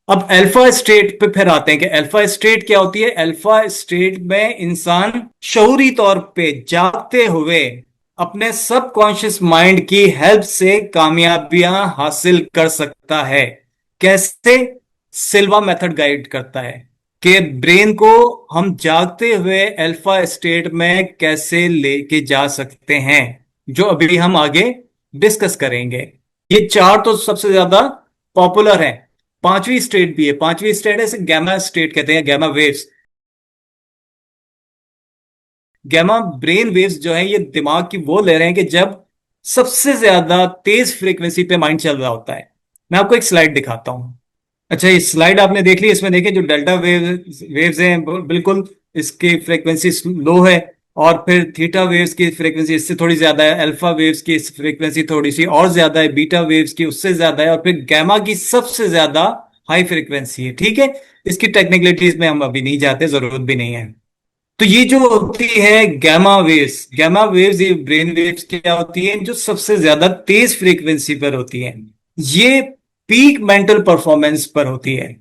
अब alpha state पे फिर आते हैं कि अल्फा स्टेट क्या होती है। अल्फा स्टेट में इंसान शऊरी तौर पे जागते हुए अपने सबकॉन्शियस माइंड की हेल्प से कामयाबियां हासिल कर सकता है। कैसे? सिल्वा मेथड गाइड करता है कि ब्रेन को हम जागते हुए अल्फा स्टेट में कैसे लेके जा सकते हैं, जो अभी हम आगे डिस्कस करेंगे। ये चार तो सबसे ज्यादा पॉपुलर है। पांचवी स्टेट भी है, पांचवी स्टेट है इसे गैमा स्टेट कहते हैं, gamma waves. Gamma brain waves जो है ये दिमाग की वो ले रहे हैं कि जब सबसे ज्यादा तेज फ्रीक्वेंसी पे माइंड चल रहा होता है। मैं आपको एक स्लाइड दिखाता हूं। अच्छा, ये स्लाइड आपने देख ली। इसमें देखिए जो डेल्टा वेव्स हैं बिल्कुल इसकी फ्रीक्वेंसी लो है, और फिर थीटा वेव्स की फ्रीक्वेंसी इससे थोड़ी ज्यादा है, अल्फा वेव्स की फ्रीक्वेंसी थोड़ी सी और ज्यादा है, बीटा वेव्स की उससे ज्यादा है, और फिर गैमा की सबसे ज्यादा हाई फ्रीक्वेंसी है। ठीक है, इसकी टेक्निकलिटीज में हम अभी नहीं जाते, जरूरत भी नहीं है। तो ये जो होती है गैमा वेव्स ये ब्रेन वेव्स क्या होती है जो सबसे ज्यादा तेज फ्रीक्वेंसी पर होती है। ये पीक मेंटल परफॉर्मेंस पर होती है।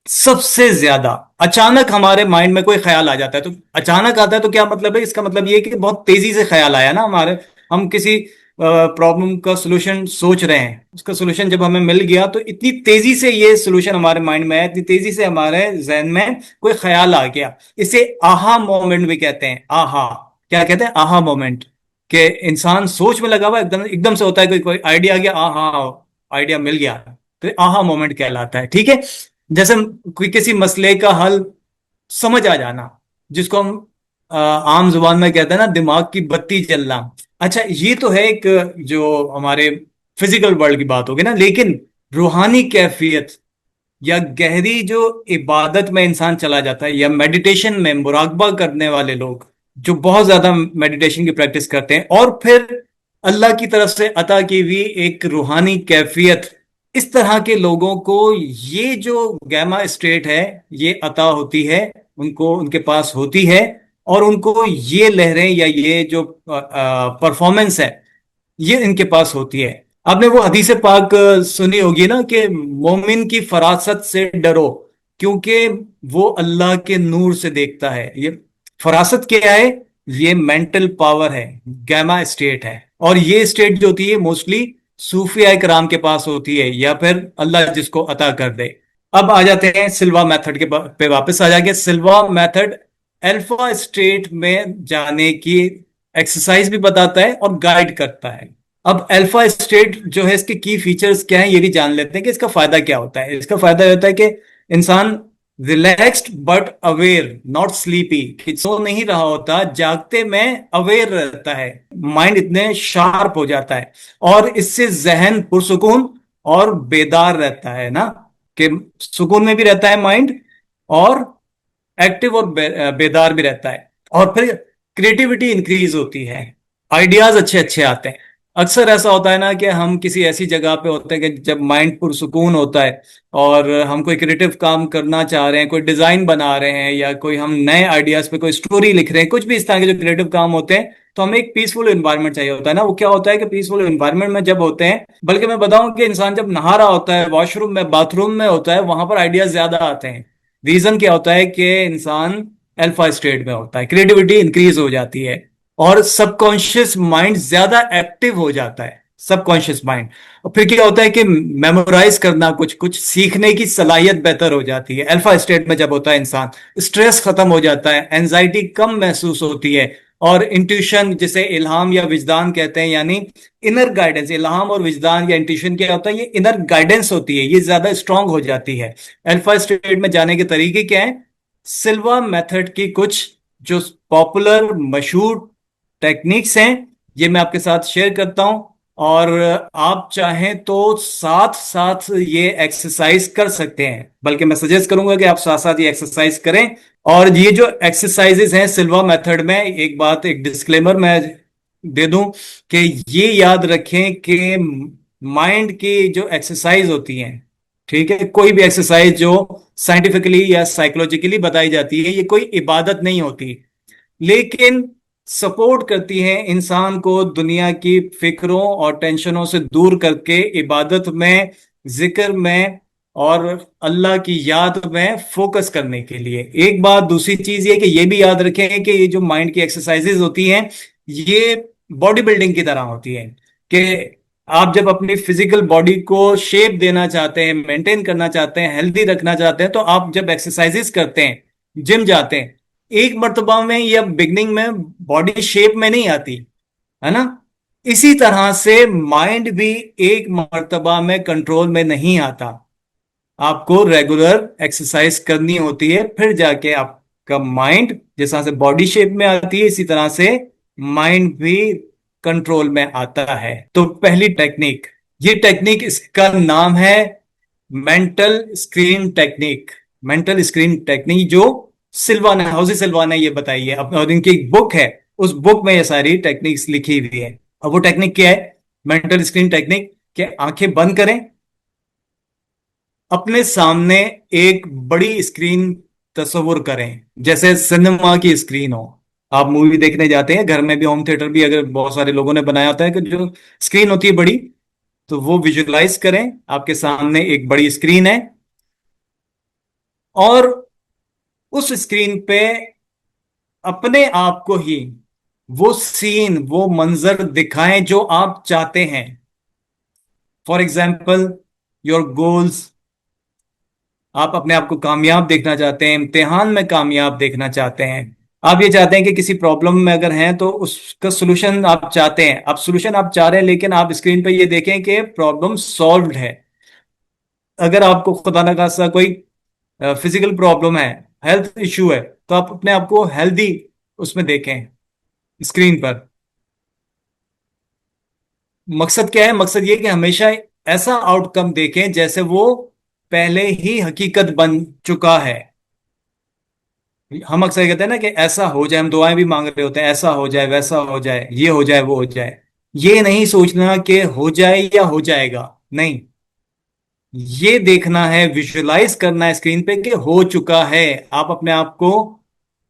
सबसे ज्यादा अचानक हमारे माइंड में कोई ख्याल आ जाता है, तो अचानक आता है तो क्या मतलब है, इसका मतलब ये है कि बहुत तेजी से ख्याल आया ना हमारे। हम किसी प्रॉब्लम का सोल्यूशन सोच रहे हैं, उसका सोल्यूशन जब हमें मिल गया तो इतनी तेजी से ये सोल्यूशन हमारे माइंड में है, इतनी तेजी से हमारे जहन में कोई ख्याल आ गया। इसे आहा मोमेंट भी कहते हैं। आहा, क्या कहते हैं? Aha moment. कि इंसान सोच में लगा हुआ एकदम एकदम से होता है कोई कोई आइडिया आ गया, आहा, आइडिया मिल गया, तो आहा मोमेंट कहलाता है। ठीक है, जैसे कोई किसी मसले का हल समझ आ जाना, जिसको हम आम जुबान में कहते हैं ना दिमाग की बत्ती जलना। अच्छा, ये तो है एक जो हमारे फिजिकल वर्ल्ड की बात होगी ना, लेकिन रूहानी कैफियत या गहरी जो इबादत में इंसान चला जाता है, या मेडिटेशन में मुराकबा करने वाले लोग जो बहुत ज्यादा मेडिटेशन की प्रैक्टिस करते हैं, और फिर अल्लाह की तरफ से अता की हुई एक रूहानी कैफियत, इस तरह के लोगों को ये जो गैमा स्टेट है ये अता होती है, उनको उनके पास होती है। और उनको ये लहरें या ये जो परफॉर्मेंस है ये इनके पास होती है। आपने वो हदीस पाक सुनी होगी ना कि मोमिन की फरासत से डरो, क्योंकि वो अल्लाह के नूर से देखता है। ये फरासत क्या है? ये मेंटल पावर है, गैमा स्टेट है। और ये स्टेट जो होती है मोस्टली सूफिया कराम के पास होती है, या फिर अल्लाह जिसको अता कर दे। अब आ जाते हैं सिल्वा मेथड के पे वापस आ जाके। सिल्वा मेथड अल्फा स्टेट में जाने की एक्सरसाइज भी बताता है और गाइड करता है। अब अल्फा स्टेट जो है इसके की फीचर्स क्या है ये भी जान लेते हैं कि इसका फायदा क्या होता है। इसका फायदा ये होता है कि इंसान relaxed but aware, not sleepy, कि सो नहीं रहा होता, जागते में अवेयर रहता है, माइंड इतने शार्प हो जाता है। और इससे जहन पुरसुकून और बेदार रहता है ना, कि सुकून में भी रहता है माइंड, और एक्टिव और बेदार भी रहता है। और फिर क्रिएटिविटी इंक्रीज होती है, आइडियाज अच्छे अच्छे आते हैं। अक्सर ऐसा होता है ना कि हम किसी ऐसी जगह पे होते हैं कि जब माइंड पुरसुकून होता है और हम कोई क्रिएटिव काम करना चाह रहे हैं, कोई डिजाइन बना रहे हैं, या कोई हम नए आइडियाज पे कोई स्टोरी लिख रहे हैं, कुछ भी इस तरह के जो क्रिएटिव काम होते हैं, तो हमें एक पीसफुल एनवायरनमेंट चाहिए होता है ना। वो क्या होता है कि पीसफुल एनवायरनमेंट में जब होते हैं, बल्कि मैं बताऊं कि इंसान जब नहा रहा होता है, वॉशरूम में, बाथरूम में होता है, वहां पर आइडियाज ज्यादा आते हैं। रीजन क्या होता है कि इंसान अल्फा स्टेट में होता है, क्रिएटिविटी इंक्रीज हो जाती है, और सबकॉन्शियस माइंड ज्यादा एक्टिव हो जाता है, सबकॉन्शियस माइंड। और फिर क्या होता है कि मेमोराइज करना, कुछ कुछ सीखने की सलाहियत बेहतर हो जाती है। अल्फा स्टेट में जब होता है इंसान, स्ट्रेस खत्म हो जाता है, एंजाइटी कम महसूस होती है, और इंट्यूशन जिसे इल्हाम या विजदान कहते हैं, यानी इनर गाइडेंस, इल्हाम और विजदान या इंट्यूशन क्या होता है, ये इनर गाइडेंस होती है, ये ज्यादा स्ट्रांग हो जाती है। अल्फा स्टेट में जाने के तरीके क्या है? सिल्वा मेथड की कुछ जो पॉपुलर मशहूर टेक्निक्स हैं ये मैं आपके साथ शेयर करता हूं। और आप चाहें तो साथ साथ ये एक्सरसाइज कर सकते हैं, बल्कि मैं सजेस्ट करूंगा कि आप साथ साथ ये एक्सरसाइज करें। और ये जो एक्सरसाइजेस हैं सिल्वा मेथड में, एक बात, एक डिस्क्लेमर मैं दे दूं कि ये याद रखें कि माइंड की जो एक्सरसाइज होती हैं, ठीक है, कोई भी एक्सरसाइज जो साइंटिफिकली या साइकोलॉजिकली बताई जाती है, ये कोई इबादत नहीं होती, लेकिन सपोर्ट करती है इंसान को दुनिया की फिक्रों और टेंशनों से दूर करके इबादत में, जिक्र में, और अल्लाह की याद में फोकस करने के लिए। एक बात, दूसरी चीज ये कि ये भी याद रखें कि ये जो माइंड की एक्सरसाइजेज होती हैं, ये बॉडी बिल्डिंग की तरह होती है कि आप जब अपनी फिजिकल बॉडी को शेप देना चाहते हैं, मेंटेन करना चाहते हैं, हेल्दी रखना चाहते हैं, तो आप जब एक्सरसाइजेस करते हैं, जिम जाते हैं, एक मर्तबा में या बिगनिंग में बॉडी शेप में नहीं आती, है ना। इसी तरह से माइंड भी एक मर्तबा में कंट्रोल में नहीं आता। आपको रेगुलर एक्सरसाइज करनी होती है, फिर जाके आपका माइंड जिस तरह से बॉडी शेप में आती है, इसी तरह से माइंड भी कंट्रोल में आता है। तो पहली टेक्निक, ये टेक्निक, इसका नाम है mental screen technique. Mental screen technique जो सिल्वा ने, हाउसी सिल्वा ने ये बताई है, और इनकी एक बुक है, उस बुक में ये सारी टेक्निक्स लिखी हुई है। अब वो टेक्निक क्या है? मेंटल स्क्रीन टेक्निक कि आंखें बंद करें, अपने सामने एक बड़ी स्क्रीन तस्वुर करें, जैसे सिनेमा की स्क्रीन हो। आप मूवी देखने जाते हैं, घर में भी, होम थिएटर भी अगर बहुत सारे लोगों ने बनाया होता है, कि जो स्क्रीन होती है बड़ी, तो वो विजुलाइज करें आपके सामने एक बड़ी स्क्रीन है, और उस स्क्रीन पे अपने आप को ही वो सीन, वो मंजर दिखाएं जो आप चाहते हैं। फॉर एग्जाम्पल, योर गोल्स, आप अपने आप को कामयाब देखना चाहते हैं, इम्तिहान में कामयाब देखना चाहते हैं। आप ये चाहते हैं कि किसी प्रॉब्लम में अगर हैं तो उसका सोल्यूशन आप चाहते हैं, आप सोल्यूशन आप चाह रहे हैं, लेकिन आप स्क्रीन पे ये देखें कि प्रॉब्लम सॉल्व्ड है। अगर आपको खुदा ना खास्ता कोई फिजिकल प्रॉब्लम है, हेल्थ इश्यू है, तो आप अपने आप को हेल्दी उसमें देखें स्क्रीन पर। मकसद क्या है? मकसद ये कि हमेशा ऐसा आउटकम देखें जैसे वो पहले ही हकीकत बन चुका है। हम अक्सर कहते हैं ना कि ऐसा हो जाए, हम दुआएं भी मांग रहे होते हैं, ऐसा हो जाए, वैसा हो जाए, ये हो जाए, वो हो जाए। ये नहीं सोचना कि हो जाए या हो जाएगा, नहीं। ये देखना है, विजुलाइज करना है स्क्रीन पे कि हो चुका है। आप अपने आप को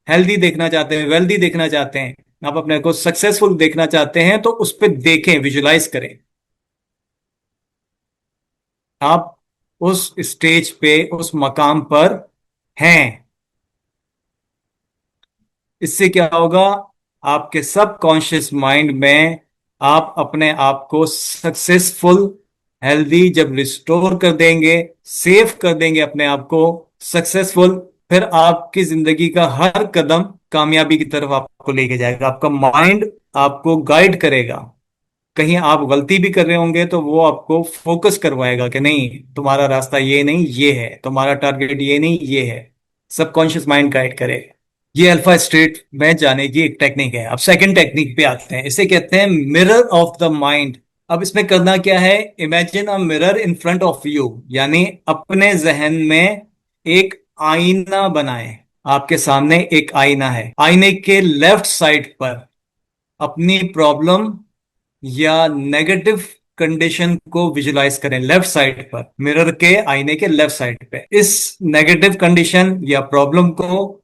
हेल्दी देखना चाहते हैं, वेल्दी देखना चाहते हैं, आप अपने आप को सक्सेसफुल देखना चाहते हैं, तो उस पर देखें, विजुलाइज करें। आप उस स्टेज पे, उस मकाम पर हैं। इससे क्या होगा? आपके सबकॉन्शियस माइंड में आप अपने आप को सक्सेसफुल, हेल्दी जब रिस्टोर कर देंगे, सेव कर देंगे अपने आप को सक्सेसफुल, फिर आपकी जिंदगी का हर कदम कामयाबी की तरफ आपको लेके जाएगा। आपका माइंड आपको गाइड करेगा। कहीं आप गलती भी कर रहे होंगे तो वो आपको फोकस करवाएगा कि नहीं, तुम्हारा रास्ता ये नहीं, ये है, तुम्हारा टारगेट ये नहीं, ये है। सबकॉन्शियस माइंड गाइड करेगा। ये अल्फा स्टेट में जाने की एक टेक्निक है। अब सेकंड टेक्निक पे आते हैं, इसे कहते हैं मिरर ऑफ द माइंड। अब इसमें करना क्या है? Imagine a mirror in front of you, यानी अपने जहन में एक आईना बनाएं। आपके सामने एक आईना है, आईने के लेफ्ट साइड पर अपनी प्रॉब्लम या नेगेटिव कंडीशन को विजुलाइज करें। लेफ्ट साइड पर, मिरर के आईने के लेफ्ट साइड पे, इस नेगेटिव कंडीशन या प्रॉब्लम को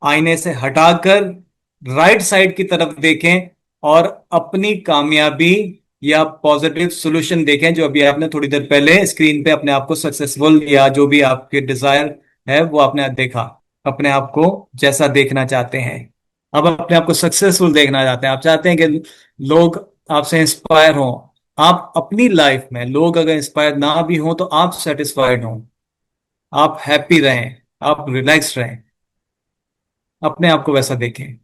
आईने से हटाकर राइट साइड की तरफ देखें, और अपनी कामयाबी या पॉजिटिव सॉल्यूशन देखें, जो अभी आपने थोड़ी देर पहले स्क्रीन पे अपने आप को सक्सेसफुल या जो भी आपके डिजायर है वो आपने देखा। अपने आप को जैसा देखना चाहते हैं, अब अपने आप को सक्सेसफुल देखना चाहते हैं, आप चाहते हैं कि लोग आपसे इंस्पायर हों। आप अपनी लाइफ में लोग अगर इंस्पायर ना भी हों तो आप सेटिस्फाइड हों, आप हैप्पी रहें, आप रिलैक्स रहें, अपने आप को वैसा देखें।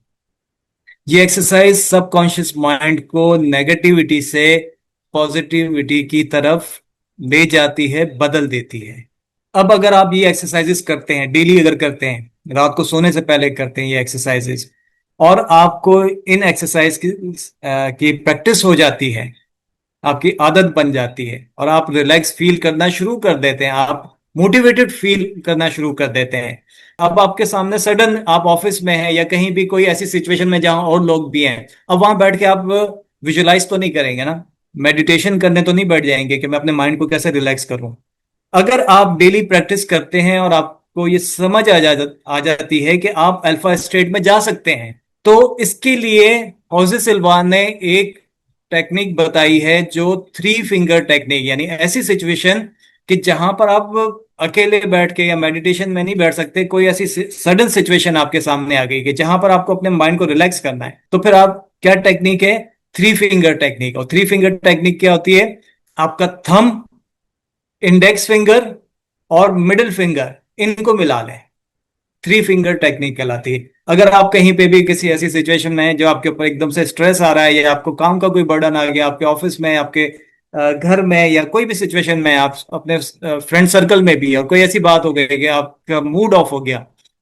ये एक्सरसाइज सबकॉन्शियस माइंड को नेगेटिविटी से पॉजिटिविटी की तरफ ले जाती है, बदल देती है। अब अगर आप ये एक्सरसाइजेस करते हैं, डेली अगर करते हैं, रात को सोने से पहले करते हैं ये एक्सरसाइजेस, और आपको इन एक्सरसाइज की प्रैक्टिस हो जाती है, आपकी आदत बन जाती है, और आप रिलैक्स फील करना शुरू कर देते हैं, आप मोटिवेटेड फील करना शुरू कर देते हैं। अब आपके सामने सडन, आप ऑफिस में हैं या कहीं भी कोई ऐसी सिचुएशन में जहां और लोग भी हैं, अब वहां बैठ के आप विजुलाइज तो नहीं करेंगे ना, मेडिटेशन करने तो नहीं बैठ जाएंगे कि मैं अपने माइंड को कैसे रिलैक्स करूं। अगर आप डेली प्रैक्टिस करते हैं और आपको ये समझ आ जाती है कि आप अल्फा स्टेट में जा सकते हैं, तो इसके लिए होजे सिल्वा ने एक टेक्निक बताई है जो थ्री फिंगर टेक्निक, यानी ऐसी सिचुएशन कि जहां पर आप अकेले बैठ के या मेडिटेशन में नहीं बैठ सकते, कोई ऐसी सडन सिचुएशन आपके सामने आ गई कि जहां पर आपको अपने माइंड को रिलैक्स करना है, तो फिर आप क्या टेक्निक है, थ्री फिंगर टेक्निक। और थ्री फिंगर टेक्निक क्या होती है? आपका थंब, इंडेक्स फिंगर और मिडिल फिंगर, इनको मिला लें, थ्री फिंगर टेक्निक कहलाती है। अगर आप कहीं पे भी किसी ऐसी सिचुएशन में हैं जो आपके ऊपर एकदम से स्ट्रेस आ रहा है, या आपको काम का कोई बर्डन आ गया, आपके ऑफिस में, आपके घर में, या कोई भी सिचुएशन में, आप अपने फ्रेंड सर्कल में भी, और कोई ऐसी बात हो गई कि आपका मूड ऑफ हो गया,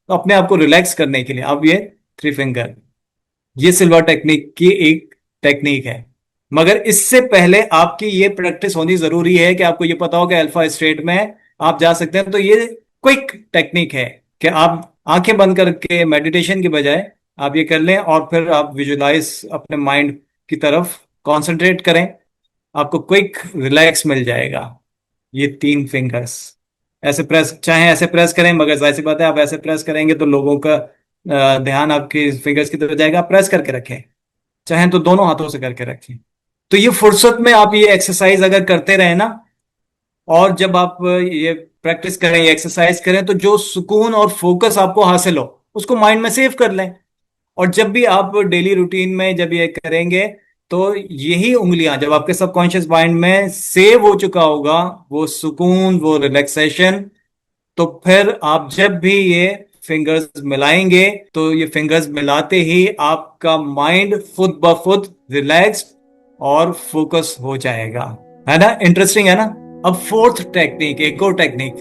तो अपने आप को रिलैक्स करने के लिए आप ये थ्री फिंगर, ये सिल्वर टेक्निक की एक टेक्निक है। मगर इससे पहले आपकी ये प्रैक्टिस होनी जरूरी है कि आपको ये पता हो कि अल्फा स्टेट में आप जा सकते हैं। तो ये क्विक टेक्निक है कि आप आंखें बंद करके मेडिटेशन के बजाय आप ये कर लें, और फिर आप विजुलाइज अपने माइंड की तरफ कंसंट्रेट करें, आपको क्विक रिलैक्स मिल जाएगा। ये तीन फिंगर्स ऐसे प्रेस, चाहे ऐसे प्रेस करें, मगर जाहिर सी बात है आप ऐसे प्रेस करेंगे तो लोगों का ध्यान आपके फिंगर्स की तरफ जाएगा। आप प्रेस करके रखें, चाहे तो दोनों हाथों से करके रखें। तो ये फुर्सत में आप ये एक्सरसाइज अगर करते रहे ना, और जब आप ये प्रैक्टिस करें, ये एक्सरसाइज करें, तो जो सुकून और फोकस आपको हासिल हो उसको माइंड में सेव कर लें। और जब भी आप डेली रूटीन में जब ये करेंगे, तो यही उंगलियां जब आपके सबकॉन्शियस माइंड में सेव हो चुका होगा, वो सुकून, वो रिलैक्सेशन, तो फिर आप जब भी ये फिंगर्स मिलाएंगे, तो ये फिंगर्स मिलाते ही आपका माइंड खुद ब खुद रिलैक्स और फोकस हो जाएगा। है ना, इंटरेस्टिंग है ना। अब फोर्थ टेक्निक, एक और टेक्निक,